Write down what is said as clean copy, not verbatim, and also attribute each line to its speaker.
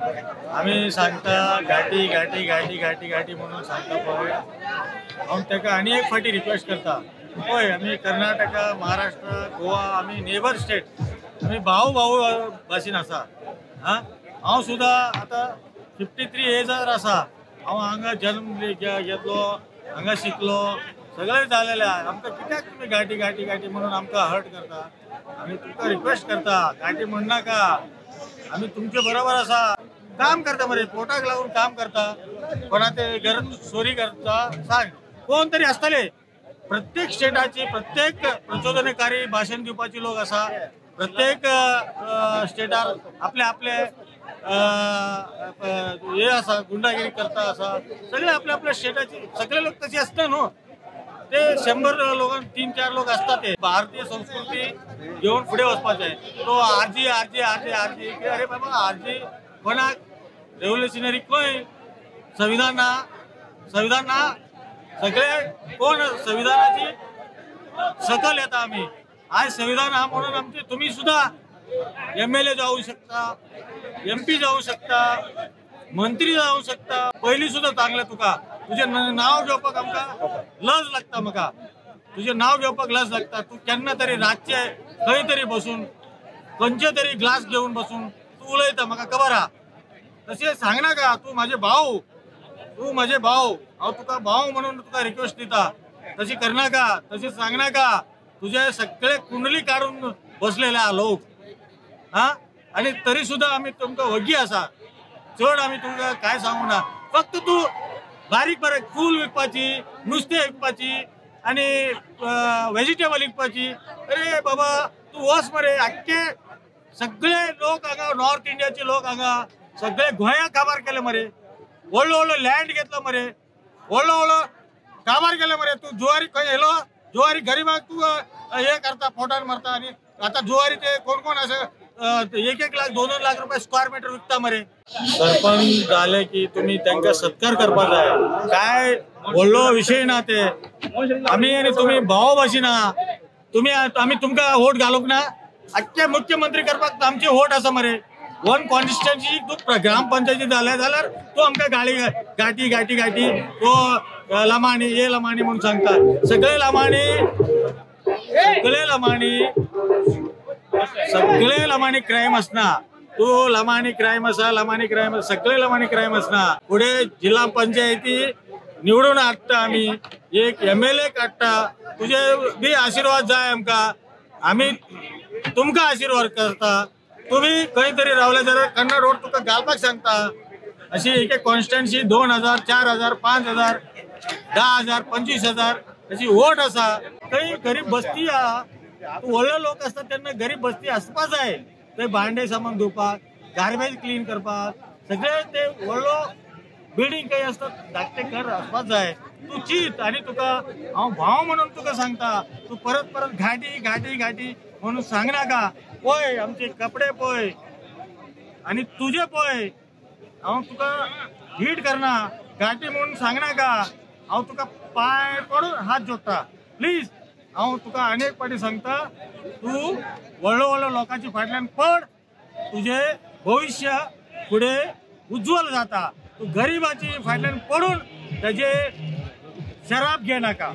Speaker 1: आम्ही सांगता घाटी घाटी घाटी घाटी घाटी म्हणून सांगता पळय हांव ताका आनी एक फाटी रिक्वेस्ट करता पळय आमी कर्नाटका महाराष्ट्र गोवा आमी नेबर स्टेट आमी भाऊ भाऊ भाशेन आसा हांव सुद्दां आतां 53 एजार आसा हांव हांगा जन्म घेतलो हांगा शिकलो सगळें जालेलें आहा आमकां कित्याक तुमी घाटी घाटी घाटी म्हणून आमकां हर्ट करता आमी तुमकां रिक्वेस्ट करता घाटी म्हणनाका आमी तुमचे बरोबर आसा काम करता मरे पोटाक लागून काम करता कोणा ते घरात चोरी करता सांग कोण तरी आसतले प्रत्येक स्टेटाची प्रत्येक प्रचोदनकारी भाषण दिवपाची लोक आसा प्रत्येक स्टेटार आपले आपले हे आसा गुंडागिरी करता आसा सगळे आपल्या आपल्या स्टेटाची सगळे लोक तशी असता न्हू ते 100 लोक 3-4 लोक असतात ते भारतीय संस्कृती घेऊन पुढे वचपाचे तो आरजी आरजी आरजी आरजी अरे बाबा आरजी कोणाक रेव्होल्युशनरी खंय संविधान ना सगळे कोण संविधानाची सकल येता आम्ही आज संविधान हा म्हणून आमचे तुम्ही सुद्धा MLA जाऊ शकता MP जाऊ शकता मंत्री जाऊ शकता पहिली सुद्धा चांगलं तुका तुझे नाव घेवपाक आमकां लज लागता म्हाका तुझे नाव घेवपाक लज लागता तू केन्ना तरी रातचे खंय तरी बसून खंयचे तरी ग्लास घेवन बसून तू उलयता म्हाका खबर आहा तशें सांगनाका तू माझे भाऊ हांव तुका भाऊ म्हणून तुका रिक्वेस्ट दिता तशी करनाका तशी सांगनाका तुझे सगळे कुंडली काढून बसलेले आहा लोक आणि तरी सुद्धा आम्ही तुमकां वगी आसा चड आम्ही तुमकां काय सांगू ना फक्त तू बारीक बारीक फूल विकपाची नुस्तें विकपाची आणि व्हेजिटेबल विकपाची अरे बाबा तू वच मरे आख्खे सगळे लोक हांगा नॉर्थ इंडियाचे लोक हांगा सगळे गोंया काबार केले मरे व्हडलो व्हडलो लँड घेतलो मरे व्हडलो व्हडलो काबार केले मरे तू जुवारी खंय येलो जुवारी गरीबाक तू हे करता फोटान मारता आणि आता जुवारी ते कोण कोण असं 1-1 लाख 2-2 लाख रुपये स्क्वेअर मीटर विकता मरे सरपंच झाले की तुम्ही त्यांचा सत्कार करपा जाय काय व्हडलो विषय ना ते आम्ही आणि तुम्ही भाव भाशीन तुम्ही आम्ही तुमका वोट घालूक ना अख्खे मुख्यमंत्री करपाक आमची वोट आसा मरे वन कॉन्स्टिट्युएन्सी तू ग्रामपंचायती झाल्या जाल्यार तू आमकां घाटी घाटी घाटी तो लमाणी हे लमाणी म्हणून सांगता सगळे लमाणी क्राईम असना तू लमाणी क्राईम असा सगळे लमाणी क्राईम असना पुढे जिल्हा पंचायती निवडून हाडटा आम्ही एक MLA काडटा तुझे बी आशीर्वाद जाय आमकां आम्ही तुमकां आशीर्वाद करता तुम्ही खंय तरी रावले जाल्यार कन्नड रोड तुका घालपाक सांगता अशी एक कॉन्स्टिट्युएन्सी 2000 4000 5000 10,000 25,000 अशी वोट आसा काही गरीब बस्ती आहा तू व्हडले लोक असतात त्यांना गरीब बस्ती असपा जाय ते भांडे सामान धुवपाक गार्बेज क्लीन करपाक सगळे ते व्हडलो बिल्डिंग काही असतात धाकटे घर असपाक जाय तू चित आणि तुका हांव भाव म्हणून तुका सांगता तू परत घाटी घाटी घाटी म्हणून सांगनाका पळय आमचे कपडे पळय आणि तुझे पळय हांव तुका हिट करना घाटी म्हणून सांगनाका हांव तुका पाय पडून हात जोडटा प्लीज हांव तुका अनेक पाटी सांगता तू व्हडलो लोकांची फाटल्यान पड तुझे भविष्य पुढे उज्ज्वल जाता तू गरीबाची फाटल्यान पडून त्याचे शराब घे नाका।